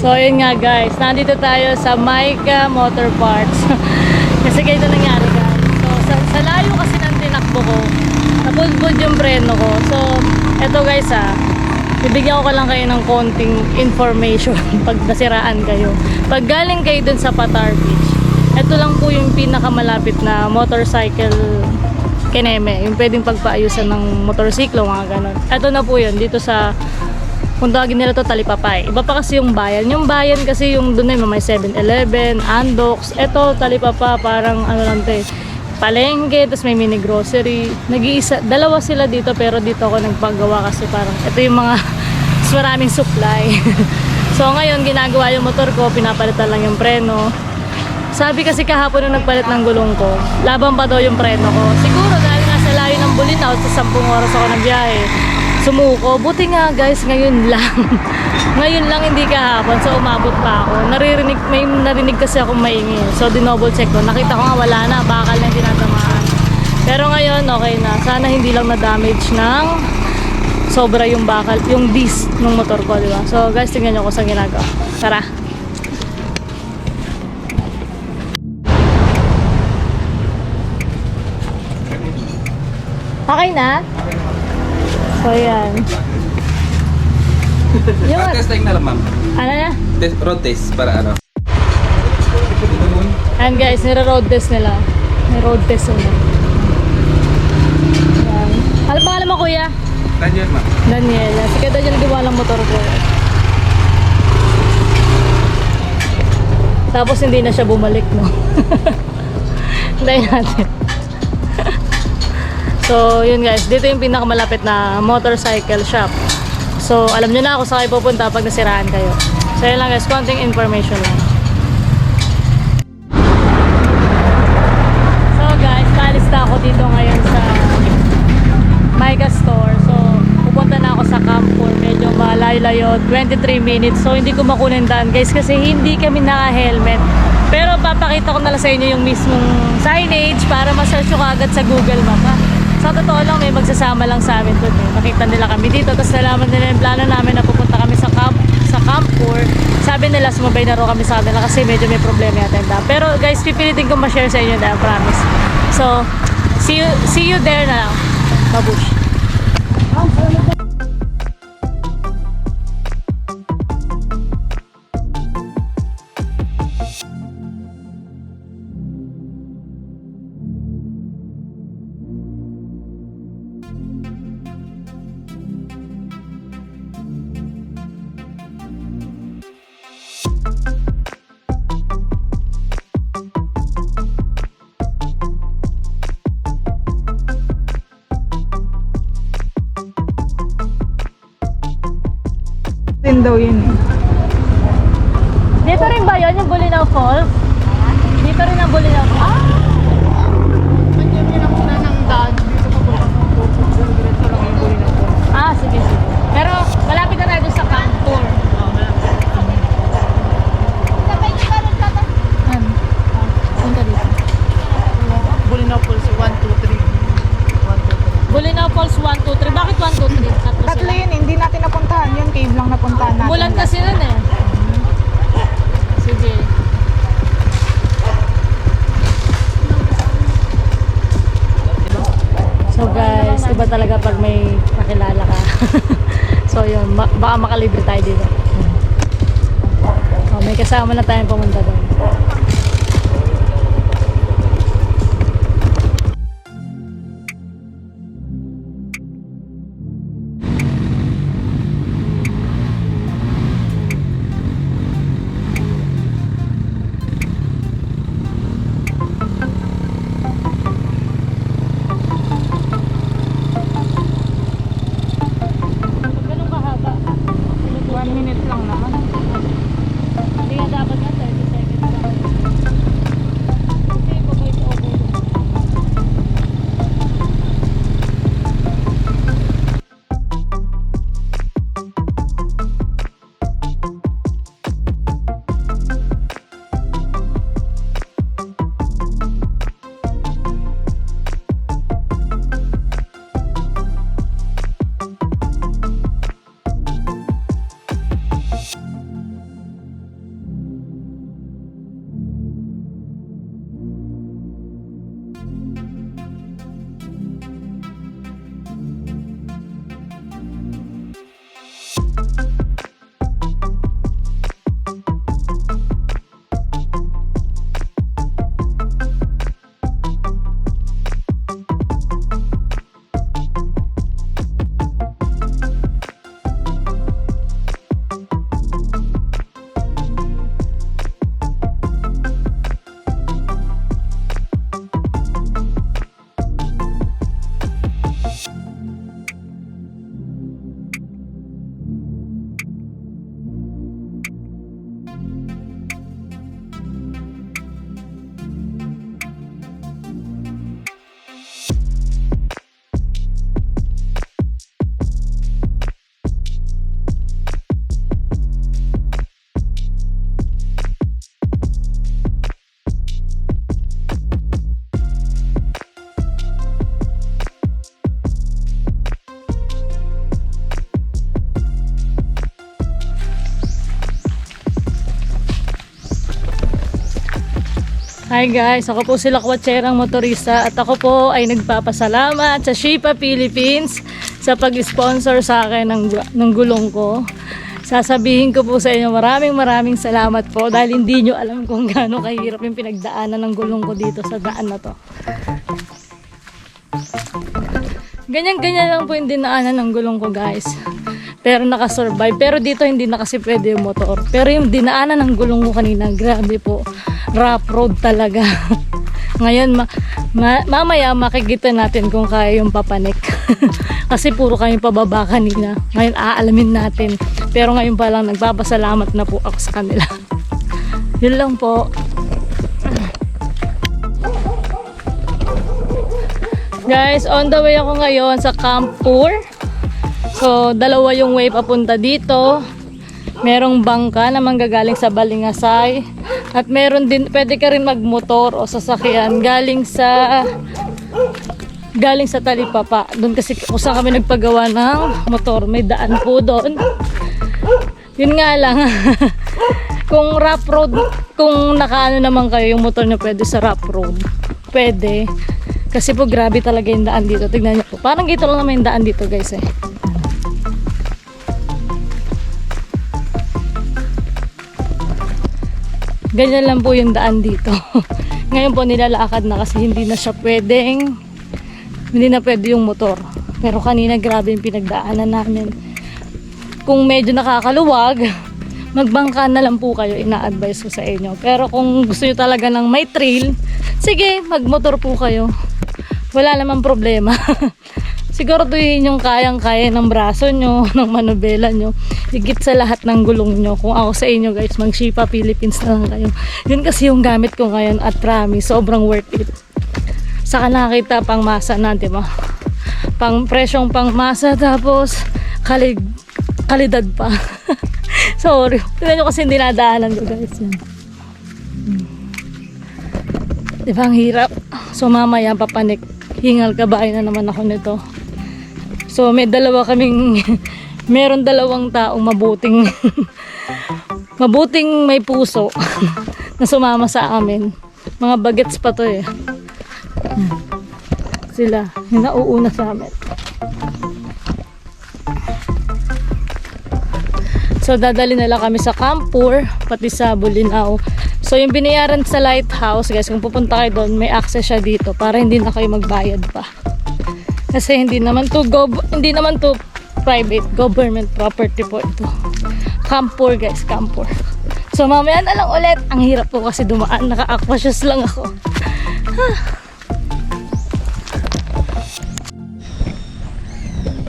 So ayun nga guys, nandito tayo sa Maika Motor Parts. Kasi ganito nangyari guys. So sa layo kasi ng tinakbo ko, napulbud yung preno ko. So eto guys bibigyan ko lang kayo ng konting information pag nasiraan kayo. Pag galing kayo dun sa Patar Beach, eto lang po yung pinakamalapit na motorcycle kineme, yung pwedeng pagpaayusan ng motorsiklo, mga ganon. Eto na po yun, dito sa, kung tawagin nila to Talipapay. Iba pa kasi yung bayan. Yung bayan kasi yung doon may 7-Eleven, Andox. Eto Talipapa, parang ano lang to palengke, tapos may mini grocery. Nag-iisa, dalawa sila dito, pero dito ako nagpagawa kasi parang ito yung mga mas maraming supply. So ngayon ginagawa yung motor ko, pinapalitan lang yung preno. Sabi kasi kahapon nung nagpalit ng gulong ko, laban pa daw yung preno ko. Siguro dahil nasa layo ng Bulinaw, sa 10 oras ako ng biyahe, sumuko. Buti nga guys, ngayon lang. Ngayon lang, hindi kahapon. So umabot pa ako. May narinig kasi akong maingay. So dinouble check ko. Nakita ko nga wala na, bakal na tinatamaan. Pero ngayon, okay na. Sana hindi lang na-damage ng sobra yung bakal, yung disc ng motor ko, di ba? So guys, tingnan nyo ko sa ginagawa. Tara! Okay na? So, yan. Yung testing na lang, ma'am. Ano na? Road test para ano. And guys, nire-road test nila. May road test nila. Yan. Ano pangalan mo, kuya? Daniel, ma'am. Daniel. Sige, Daniel, gawa lang motor ko. Tapos hindi na siya bumalik, no? Hintayin natin. So, yun guys, dito yung pinakamalapit na motorcycle shop. So, alam nyo na kung saan kayo pupunta pag nasiraan kayo. So, yun lang guys, konting information lang. So guys, paalis na ako dito ngayon sa Maika store. So, pupunta na ako sa Campur. Medyo malayo-layo, 23 minutes. So, hindi ko makunin daan guys kasi hindi kami naka-helmet. Pero papakita ko na lang sa inyo yung mismong signage para ma-search ko agad sa Google Map ha. Sa totoo lang, may magsasama lang sa amin doon. Nakita nila kami dito, tapos nalaman nila yung plano namin na pupunta kami sa Campur. Sabi nila, sumabay na rin kami sa kanila kasi medyo may problema yata. Pero guys, pipilitin ko ma-share sa inyo dahil promise. So, see you there na lang. Babush. Din daw yun eh. Dito rin ba yun, yung Bulinaw Falls? Dito rin ang Bulinaw Falls? Nandiyan yun ako na ng daan. Dito pa po ang diretso lang yung Bulinaw po. Sige. Pero malapit na tayo doon sa Campur. Punta dito. Bulinaw Falls 1, 2, 3. Bulinaw Falls 1, 2, 3. Bakit 1, 2, 3? Tatlo yun, hindi natin napuntahan. Yung cave lang napuntahan natin. Bulan kasi nun eh. Sige. So guys, iba talaga pag may nakilala ka. So yun, baka makalibre tayo dito. Oh, may kasama na tayong pumunta doon. Ganun kahaba. 1 minute lang naman. Hindi nga dapat nga 30 seconds lang. Hi guys, ako po si Lakwatserang Motorista at ako po ay nagpapasalamat sa Shipa Philippines sa pag-sponsor sa akin ng gulong ko. Sasabihin ko po sa inyo maraming salamat po dahil hindi nyo alam kung gaano kahirap yung pinagdaanan ng gulong ko dito sa daan na to. Ganyan-ganyan lang po yung dinaanan ng gulong ko guys. Pero nakasurvive. Pero dito hindi na kasi pwede yung motor. Pero yung dinaanan ng gulong ko kanina, grabe po. Rough road talaga. Ngayon, mamaya makikita natin kung kaya yung papanik. Kasi puro kami pababa kanina. Ngayon aalamin natin. Pero ngayon pa lang nagpapasalamat na po ako sa kanila. Yun lang po. Guys, on the way ako ngayon sa Camp Pur. So, dalawa yung way papunta dito. Merong bangka na manggagaling sa Balingasay. At meron din, pwede ka rin magmotor o sasakyan galing sa Talipapa. Doon kasi kung saan kami nagpagawa ng motor. May daan po doon. Yun nga lang. Kung rough road, kung nakaano naman kayo yung motor nyo pwede sa rough road. Pwede. Kasi po grabe talaga yung daan dito. Tignan nyo po. Parang dito lang naman yung daan dito guys eh. Ganyan lang po yung daan dito. Ngayon po nilalakad na kasi hindi na pwede yung motor. Pero kanina grabe yung pinagdaanan namin. Kung medyo nakakaluwag, magbangka na lang po kayo, ina-advise ko sa inyo. Pero kung gusto nyo talaga ng may trail, sige, magmotor po kayo. Wala namang problema. Siguro yun yung kayang-kaya ng braso nyo, ng manubela nyo. Higit sa lahat ng gulong nyo. Kung ako sa inyo guys, mag Shipa Philippines na lang kayo. Yun kasi yung gamit ko ngayon at promise, sobrang worth it. Saka nakita pang masa na, diba? Pang presyong pang masa, tapos kalidad pa. Sorry. Tignan nyo kasi dinadaanan ko guys. Yan. Diba ang hirap? So mamaya papanik. Hingal kabahay na naman ako nito. So meron dalawang taong mabuting may puso na sumama sa amin. Mga bagets pa to eh. Sila, yung nauuna sa amin. So dadali nila kami sa Camp Pur, pati sa Bolinao. So yung binayaran sa lighthouse guys, kung pupunta kayo doon, may access siya dito para hindi na kayo magbayad pa. Kasi hindi naman to private, government property po ito. Camp Pur guys, Camp Pur. So mamaya na lang ulit. Ang hirap po kasi dumaan, naka-aqua shoes lang ako.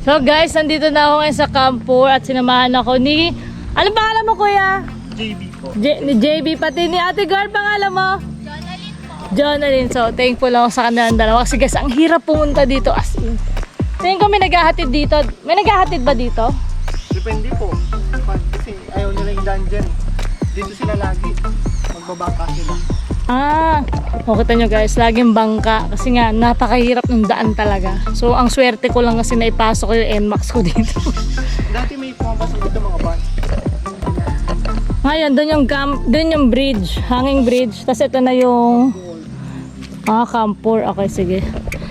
So guys, nandito na ako ngayon sa Camp Pur at sinamahan ako ni, ano pangalan mo kuya? JB po. Ni JB, pati ni Ate Girl, pangalan mo? Jonalyn. So, thankful ako sa kanilang dalawa. Kasi guys, ang hirap pumunta dito as in. Tingin ko may naghahatid dito. May naghahatid ba dito? Depende po. Kasi ayaw nila yung daan dyan. Dito sila lagi. Magbabangka sila. Kita nyo guys, laging bangka. Kasi nga, napakahirap ng daan talaga. So, ang swerte ko lang kasi naipasok ko yung NMAX ko dito. Dati may pumapasok dito mga van. Ngayon, doon yung bridge, hanging bridge. Tapos ito na yung Camp Pur. Okay, sige.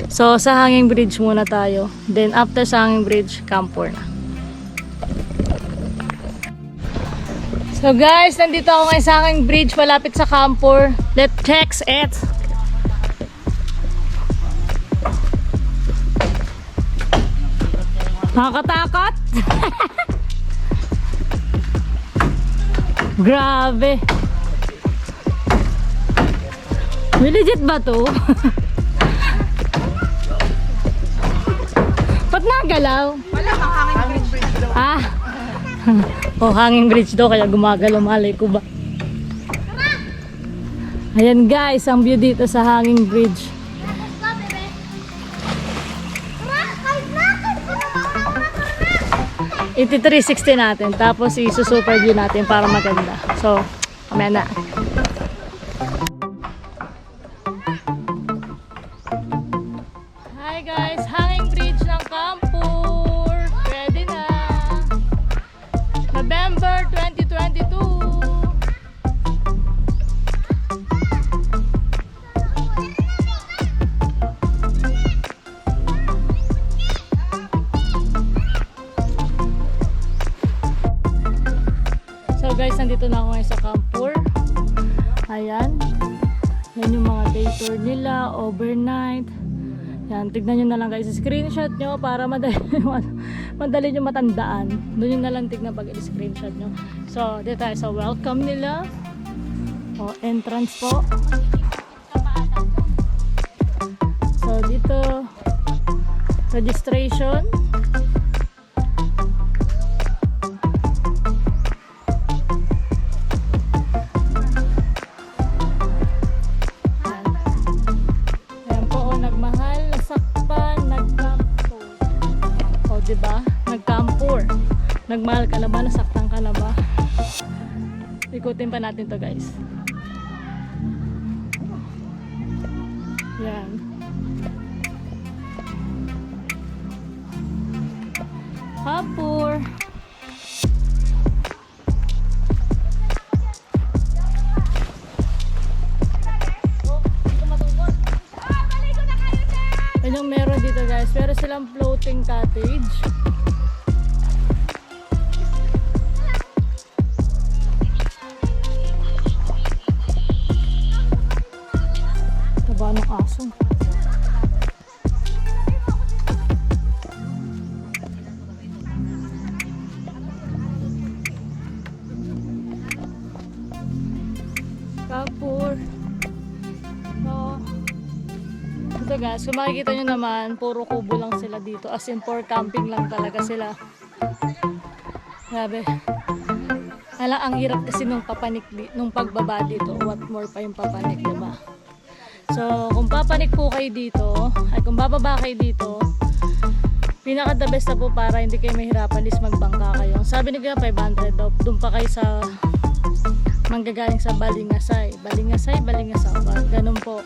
So, sa hanging bridge muna tayo. Then, after sa hanging bridge, Camp Pur na. So, guys, nandito ako ngayon sa hanging bridge, malapit sa Camp Pur. Let's check it. Nakakatakot? Grabe. May legit ba to? Ba't nagalaw? Wala kang hanging bridge daw. Hanging bridge daw kaya gumagalaw, malay ko ba? Ayan guys, ang view dito sa hanging bridge. 8360 natin. Tapos i-super view natin para maganda. So, kamaya na. Hi guys, hanging bridge ng Camp Pur. Ready na. November 2022. So guys, nandito na ako ngayon sa Camp 4. Ayan. Yan yung mga day tour nila, overnight. Yan, tignan nyo na lang guys. Screenshot nyo para madali nyo matandaan. Doon nyo na lang tignan pag i-screenshot nyo. So, dito tayo sa welcome nila. O, entrance po. So, dito, registration. Diba? Nag-campur. Nagmahal ka na ba? Nasaktan ka na ba? Ikutin pa natin to guys. Yan. Campur. Yan yung meron dito guys. Meron silang floating cottage. Taba ng aso. Kapur. Ito guys, kung makikita nyo naman, puro kubo lang sila dito. As in, for camping lang talaga sila. Grabe. Alam, ang hirap kasi nung papanik, nung pagbaba dito. What more pa yung papanik, diba? So, kung papanik po kayo dito, ay kung bababa kayo dito, pinaka the best na po para hindi kayo mahirapan is magbangka kayo. Sabi ni Kuya 500 daw, doon pa kayo sa manggagaling sa Balingasay. Ganun po.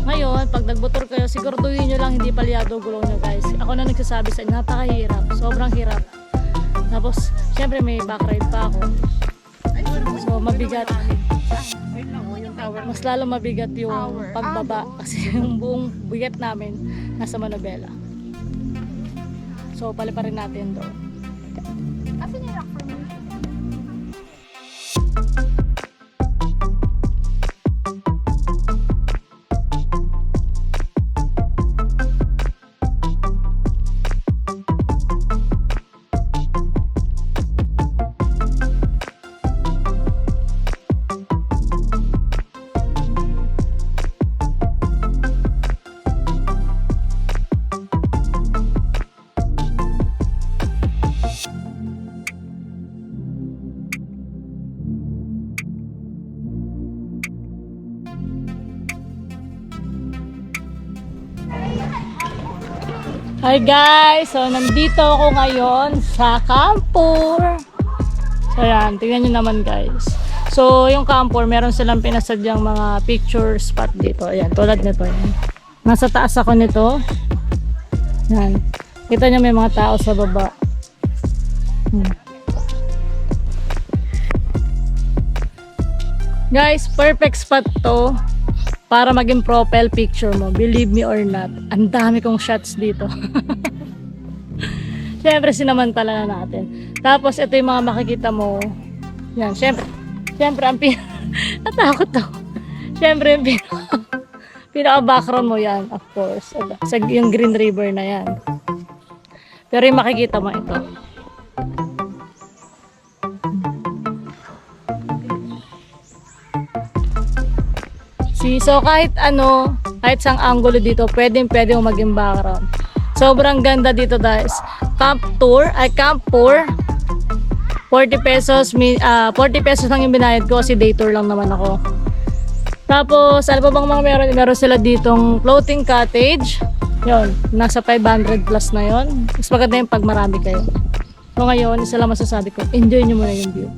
Ngayon, pag nagmotor kayo, siguraduhin nyo lang hindi palyado gulong nyo guys. Ako na nagsasabi sa inyo, napakahirap. Sobrang hirap. Tapos, syempre may backride pa ako. So, mabigat. Mas lalo mabigat yung pagbaba. Kasi yung buong bigat namin nasa Manobela. So, paliparin natin doon. Kasi ni-rock for me. Hi guys! So, nandito ako ngayon sa Campur. So, yan. Tingnan nyo naman guys. So, yung Campur, meron silang pinasadyang mga picture spot dito. Ayan, tulad nito. Yan. Nasa taas ako nito. Yan. Kita nyo may mga tao sa baba. Guys, perfect spot to para maging profile picture mo. Believe me or not, ang dami kong shots dito. Siyempre, sinamantala na natin. Tapos, ito yung mga makikita mo. Yan, siyempre ang natakot to. Siyempre, yung pinaka-background mo yan, of course. Sa yung Green River na yan. Pero yung makikita mo ito. So kahit sang angulo dito, pwede mo maging background. Sobrang ganda dito guys. Camp 4, 40 pesos lang yung binayad ko kasi day tour lang naman ako. Tapos, ano pa bang mga meron sila ditong floating cottage. Yun, nasa 500 plus na yun. Mas maganda yung pag marami kayo. So ngayon, isa lang masasabi ko, enjoy nyo muna yung view.